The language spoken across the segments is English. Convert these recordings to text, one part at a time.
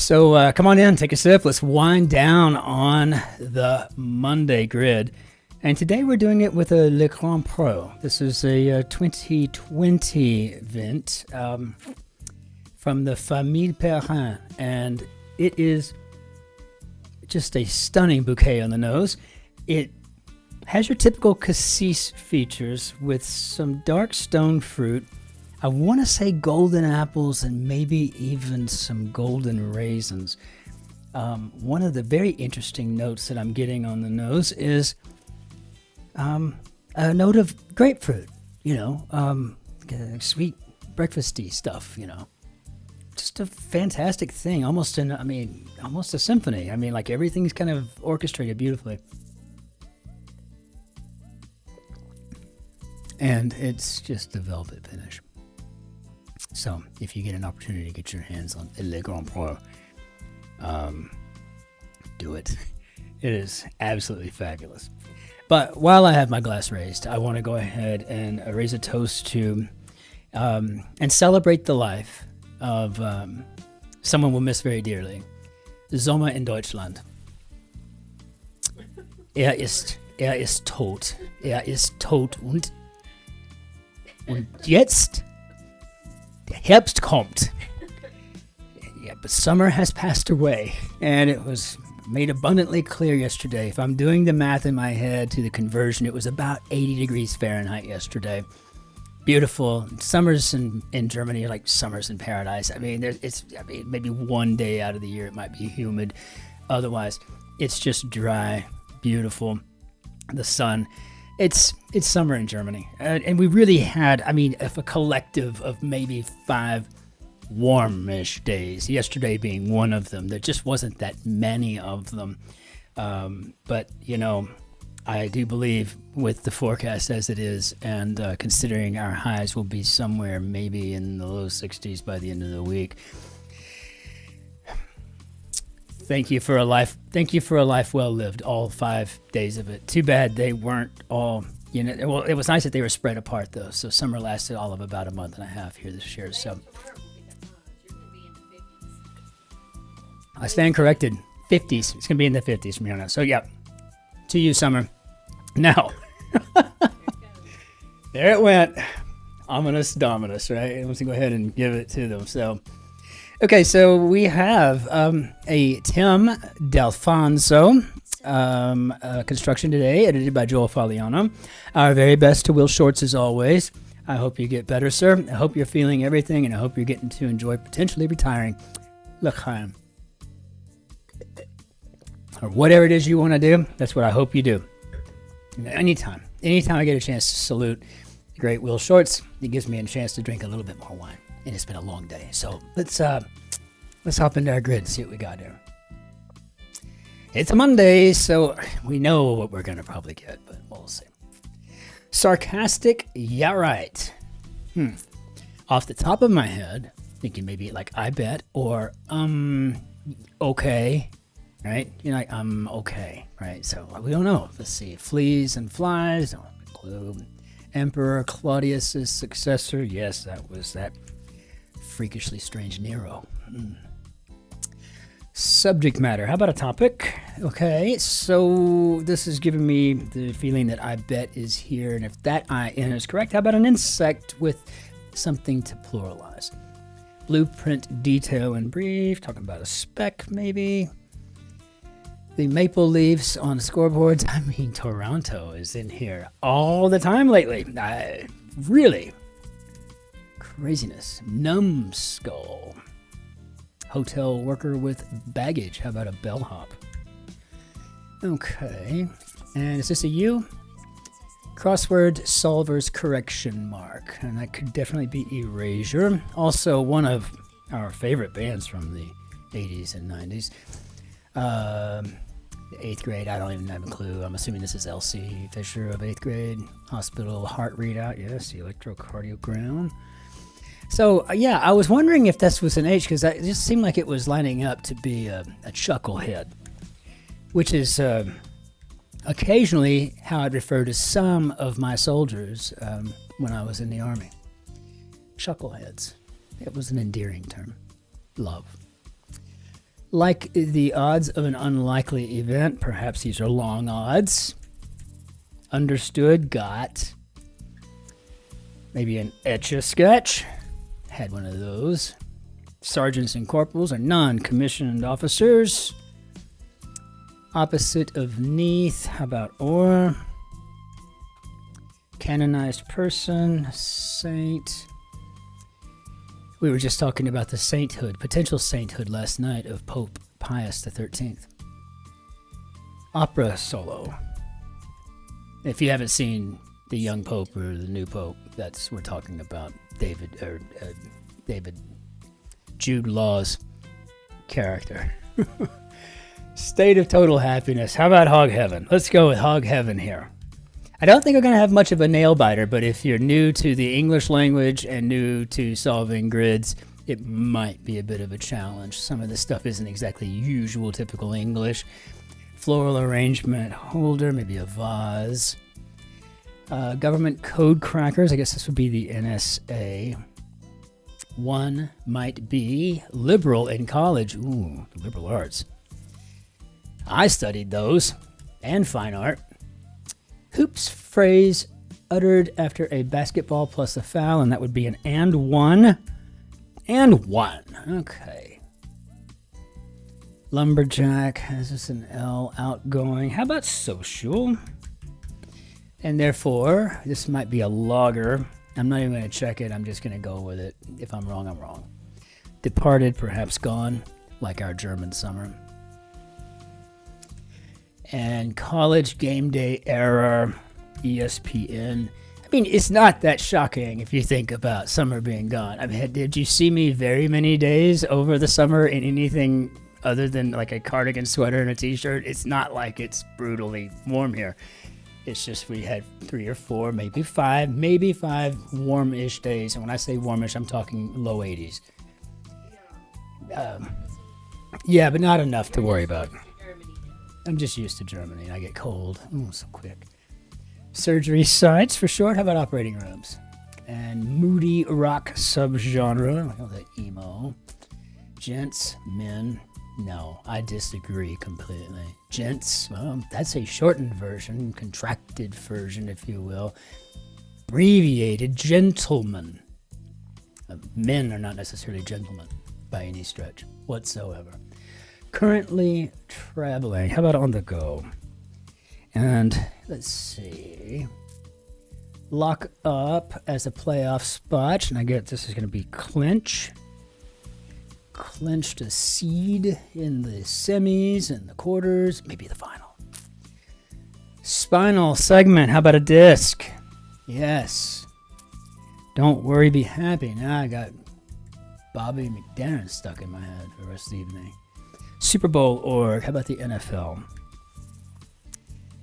So come on in, take a sip. Let's wind down on the Monday grid. And today we're doing it with a Le Grand Pro. This is a 2020 Vint from the Famille Perrin. And it is just a stunning bouquet on the nose. It has your typical cassis features with some dark stone fruit. I want to say golden apples and maybe even some golden raisins. One of the very interesting notes that I'm getting on the nose is a note of grapefruit, sweet breakfasty stuff, Just a fantastic thing, almost a symphony. Like everything's kind of orchestrated beautifully. And it's just a velvet finish. So if you get an opportunity to get your hands on Le Grand Pro, do it. It is absolutely fabulous. But while I have my glass raised, I want to go ahead and raise a toast to and celebrate the life of someone we'll miss very dearly. Sommer in Deutschland. ist tot. Ist tot und jetzt der Herbst kommt. Yeah, but summer has passed away, and it was made abundantly clear yesterday. If I'm doing the math in my head to the conversion, it was about 80 degrees Fahrenheit yesterday. Beautiful. Summers in Germany are like summers in paradise. Maybe one day out of the year it might be humid. Otherwise, it's just dry, beautiful. The sun. It's summer in Germany. And we really had, a collective of maybe 5 warmish days, yesterday being one of them. There just wasn't that many of them. But, I do believe with the forecast as it is, and considering our highs will be somewhere maybe in the low 60s by the end of the week. Thank you for a life well lived, all 5 days of it. Too bad they weren't all, well, it was nice that they were spread apart though. So summer lasted all of about a month and a half here this year. So I stand corrected. 50s. It's going to be in the 50s from here on out. So yeah, to you, summer. Now, there it went. Ominous Dominus, right? Let's go ahead and give it to them. So, okay, so we have a Tim D'Alfonso construction today, edited by Joel Fagliano. Our very best to Will Shorts as always. I hope you get better, sir. I hope you're feeling everything, and I hope you're getting to enjoy potentially retiring l'chaim. Or whatever it is you want to do, that's what I hope you do. Anytime I get a chance to salute the great Will Shorts, it gives me a chance to drink a little bit more wine. And it's been a long day, so let's hop into our grid and see what we got here. It's a Monday, so we know what we're gonna probably get, but we'll see. Sarcastic, yeah right. Off the top of my head, thinking maybe like I bet or okay. Right? You're like, okay, right? So we don't know. Let's see. Fleas and flies. Don't have a clue. Emperor Claudius's successor. Yes, that was that freakishly strange Nero. Subject matter. How about a topic? Okay, so this is giving me the feeling that I bet is here. And if that IN is correct, how about an insect with something to pluralize? Blueprint, detail, and brief. Talking about a speck, maybe. The maple leaves on scoreboards. Toronto is in here all the time lately. Really. Craziness. Numbskull. Hotel worker with baggage. How about a bellhop? Okay. And is this a U? Crossword solver's correction mark. And that could definitely be erasure. Also one of our favorite bands from the 80s and 90s. The 8th grade, I don't even have a clue. I'm assuming this is Elsie Fisher of 8th grade. Hospital heart readout, yes, the electrocardiogram. So, yeah, I was wondering if this was an H, because it just seemed like it was lining up to be a chucklehead, which is occasionally how I'd refer to some of my soldiers when I was in the Army. Chuckleheads. It was an endearing term. Love. Like the odds of an unlikely event, perhaps these are long odds. Understood, got. Maybe an etch-a-sketch. Had one of those. Sergeants and corporals are non-commissioned officers. Opposite of neath, how about or? Canonized person, saint. We were just talking about the sainthood, potential sainthood last night of Pope Pius XIII. Opera solo. If you haven't seen the young pope or the new pope, we're talking about Jude Law's character. State of total happiness. How about hog heaven? Let's go with hog heaven here. I don't think we're going to have much of a nail biter, but if you're new to the English language and new to solving grids, it might be a bit of a challenge. Some of this stuff isn't exactly usual, typical English. Floral arrangement, holder, maybe a vase. Government code crackers, I guess this would be the NSA. One might be liberal in college. Ooh, liberal arts. I studied those, and fine art. Hoops phrase uttered after a basketball plus a foul, and that would be an and one. And one. Okay. Lumberjack, has this an L, outgoing. How about social? And therefore, this might be a logger. I'm not even going to check it. I'm just going to go with it. If I'm wrong, I'm wrong. Departed, perhaps gone, like our German summer. And college game day error, ESPN. I mean, it's not that shocking if you think about summer being gone. I mean, did you see me very many days over the summer in anything other than like a cardigan sweater and a t-shirt? It's not like it's brutally warm here. It's just we had 3 or 4, maybe 5 warm-ish days. And when I say warmish, I'm talking low 80s. Yeah, but not enough to worry about. I'm just used to Germany, and I get cold. Oh, so quick. Surgery sites for short. How about operating rooms? And moody rock subgenre. I call that emo. Gents, men. No, I disagree completely. Gents, well, that's a shortened version, contracted version, if you will. Abbreviated gentlemen. Men are not necessarily gentlemen by any stretch whatsoever. Currently traveling. How about on the go? And let's see. Lock up as a playoff spot. And I get this is going to be clinch. Clinched a seed in the semis and the quarters. Maybe the final. Spinal segment. How about a disc? Yes. Don't worry, be happy. Now I got Bobby McDermott stuck in my head for the rest of the evening. Super Bowl org. How about the NFL?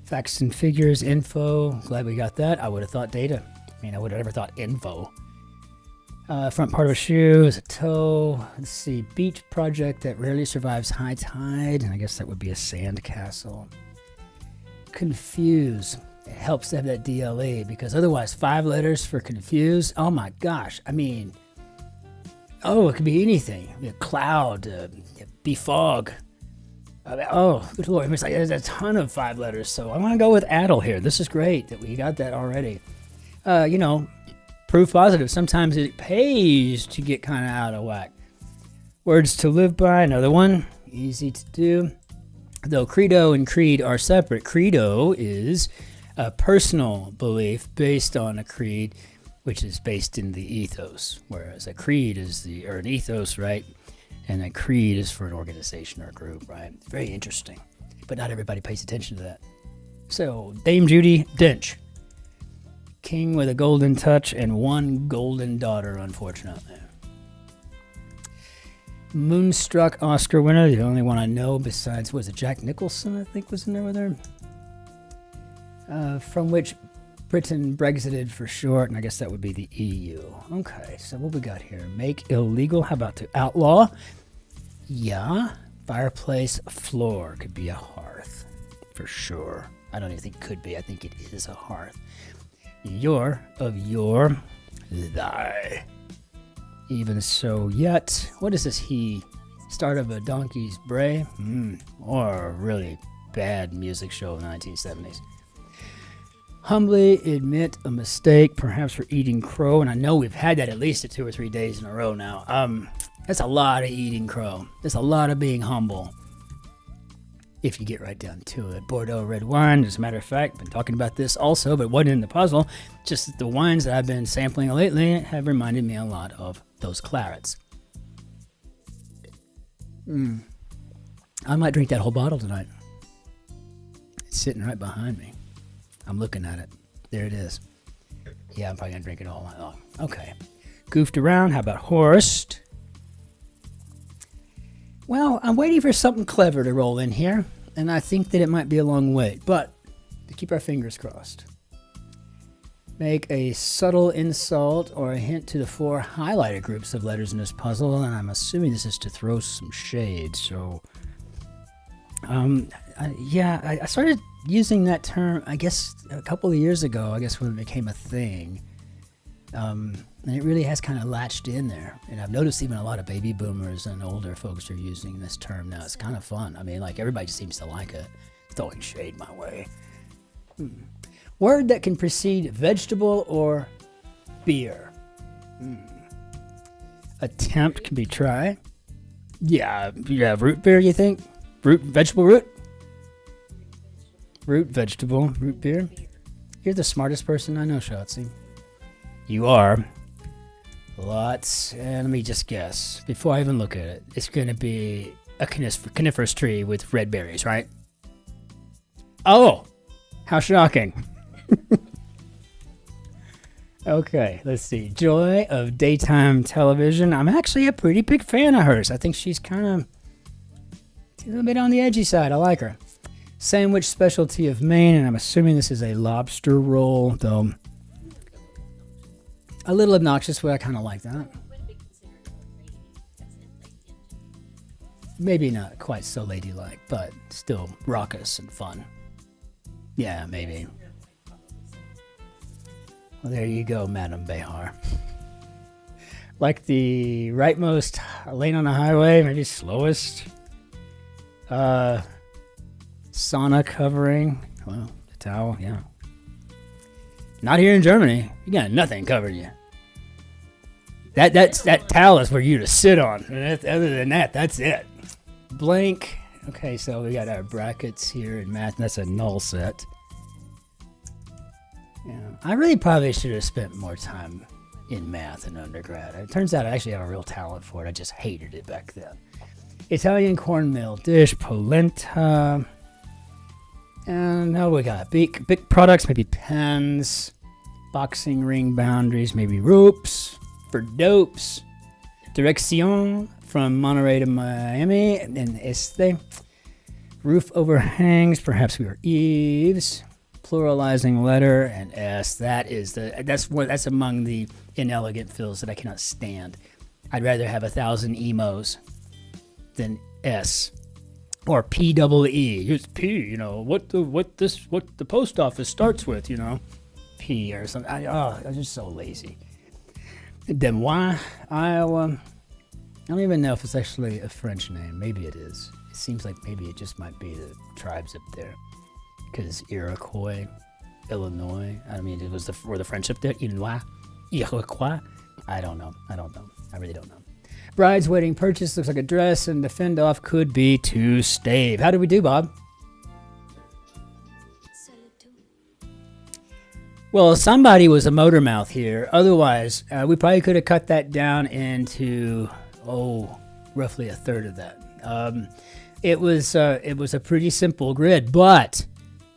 Facts and figures, info. Glad we got that. I would have thought data. I mean, I would have never thought info. Front part of a shoe is a toe. Let's see. Beach project that rarely survives high tide. And I guess that would be a sand castle. Confuse. It helps to have that DLE because otherwise 5 letters for confuse. Oh my gosh. I mean, it could be anything. A cloud, befog. Good Lord. It's like, there's a ton of 5 letters. So I'm going to go with addle here. This is great that we got that already. Proof positive. Sometimes it pays to get kind of out of whack. Words to live by. Another one. Easy to do. Though credo and creed are separate. Credo is a personal belief based on a creed, which is based in the ethos, whereas a creed is an ethos, right? And a creed is for an organization or a group, right? Very interesting, but not everybody pays attention to that. So, Dame Judi Dench, king with a golden touch and 1 golden daughter, unfortunately. Moonstruck Oscar winner, the only one I know besides, was it Jack Nicholson, I think was in there with her? From which Britain Brexited for short, and I guess that would be the EU. Okay, so what we got here? Make illegal. How about to outlaw? Yeah. Fireplace floor. Could be a hearth. For sure. I don't even think could be. I think it is a hearth. Your of your thy. Even so yet. What is this he Start of a donkey's bray, or a really bad music show in the 1970s. Humbly admit a mistake, perhaps for eating crow, and I know we've had that at least 2 or 3 days in a row now. That's a lot of eating crow. That's a lot of being humble. If you get right down to it. Bordeaux red wine, as a matter of fact, been talking about this also, but wasn't in the puzzle. Just the wines that I've been sampling lately have reminded me a lot of those clarets. I might drink that whole bottle tonight. It's sitting right behind me. I'm looking at it. There it is. Yeah, I'm probably going to drink it all night long. Okay. Goofed around. How about Horst? Well, I'm waiting for something clever to roll in here, and I think that it might be a long wait, but to keep our fingers crossed. Make a subtle insult or a hint to the 4 highlighted groups of letters in this puzzle, and I'm assuming this is to throw some shade, so... I started using that term, I guess, a couple of years ago, I guess when it became a thing. And it really has kind of latched in there. And I've noticed even a lot of baby boomers and older folks are using this term now. It's kind of fun. I mean, like, everybody just seems to like it. Throwing shade my way. Word that can precede vegetable or beer. Attempt can be try. Yeah, root beer, you think? Vegetable root? Root, vegetable, root beer. You're the smartest person I know, Shotzi. You are. Lots. And let me just guess. Before I even look at it, it's going to be a coniferous tree with red berries, right? Oh! How shocking. Okay, let's see. Joy of daytime television. I'm actually a pretty big fan of hers. I think she's kind of a little bit on the edgy side. I like her. Sandwich specialty of Maine, and I'm assuming this is a lobster roll, though a little obnoxious, but I kind of like that. Maybe not quite so ladylike, but still raucous and fun. Yeah, maybe. Well, there you go, Madame Behar. Like the rightmost lane on the highway, maybe slowest. Sauna covering. Well, the towel, yeah. Not here in Germany. You got nothing covering you. That towel is for you to sit on. And other than that, that's it. Blank. Okay, so we got our brackets here in math. That's a null set. Yeah, I really probably should have spent more time in math in undergrad. It turns out I actually have a real talent for it. I just hated it back then. Italian cornmeal dish, polenta. And now we got big products, maybe pens, boxing ring boundaries, maybe ropes for dopes. Direction from Monterey to Miami, and este. Roof overhangs, perhaps we are eaves. Pluralizing letter and S. That's among the inelegant fills that I cannot stand. I'd rather have 1,000 emos than S. Or PEE. Here's P, you know, what the post office starts with, you know. P or something. I'm just so lazy. Des Moines, Iowa. I don't even know if it's actually a French name. Maybe it is. It seems like maybe it just might be the tribes up there. Because Iroquois, Illinois. I mean, were the French up there? Iroquois? I don't know. I really don't know. Bride's wedding purchase looks like a dress, and the fend off could be to stave. How did we do, Bob? Well, somebody was a motor mouth here. Otherwise, we probably could have cut that down into, roughly a third of that. It was a pretty simple grid, but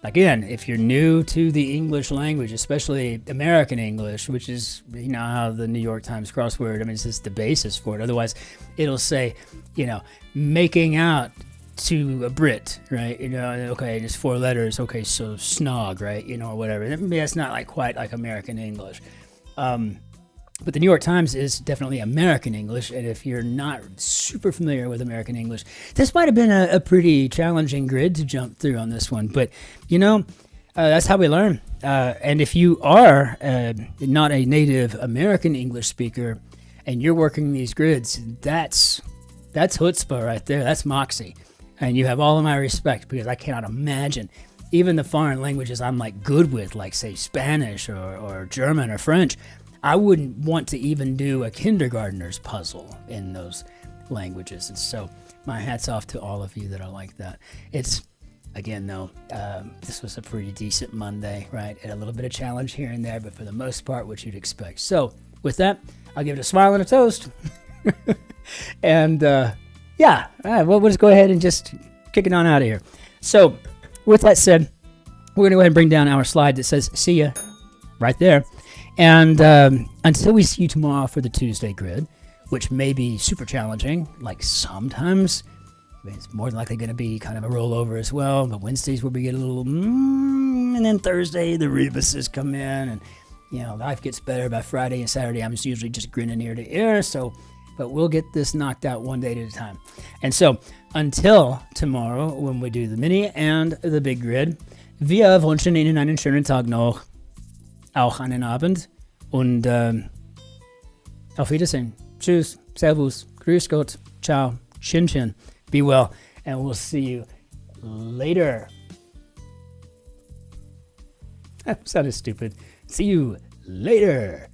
again, if you're new to the English language, especially American English, which is, you know, how the New York Times Crossword, I mean, it's just the basis for it. Otherwise, it'll say, you know, making out to a Brit, right? You know, okay, it's 4 letters. Okay, so snog, right? You know, or whatever. Maybe that's not like quite like American English. But the New York Times is definitely American English, and if you're not super familiar with American English, this might have been a pretty challenging grid to jump through on this one. But, you know, that's how we learn. And if you are not a native American English speaker and you're working these grids, that's That's chutzpah right there. That's moxie. And you have all of my respect, because I cannot imagine even the foreign languages I'm like good with, like say Spanish or German or French. I wouldn't want to even do a kindergartner's puzzle in those languages. And so my hat's off to all of you that are like that. It's, again, though, this was a pretty decent Monday, right? And a little bit of challenge here and there, but for the most part, what you'd expect. So with that, I'll give it a smile and a toast. And yeah, all right, well, we'll just go ahead and just kick it on out of here. So with that said, we're going to go ahead and bring down our slide that says see ya right there. And until we see you tomorrow for the Tuesday grid, which may be super challenging, like sometimes it's more than likely going to be kind of a rollover as well. But Wednesdays where we get a little, and then Thursday the rebuses come in, and you know life gets better. By Friday and Saturday, I'm usually just grinning ear to ear. So, but we'll get this knocked out one day at a time. And so until tomorrow, when we do the mini and the big grid, wir wünschen Ihnen einen schönen Tag noch, auch einen Abend, und auf Wiedersehen. Tschüss, Servus, Grüß Gott, ciao, Cin-Cin. Be well, and we'll see you later. That sounded stupid. See you later.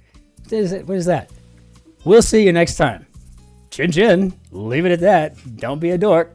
What is that? We'll see you next time. Cin-Cin. Leave it at that. Don't be a dork.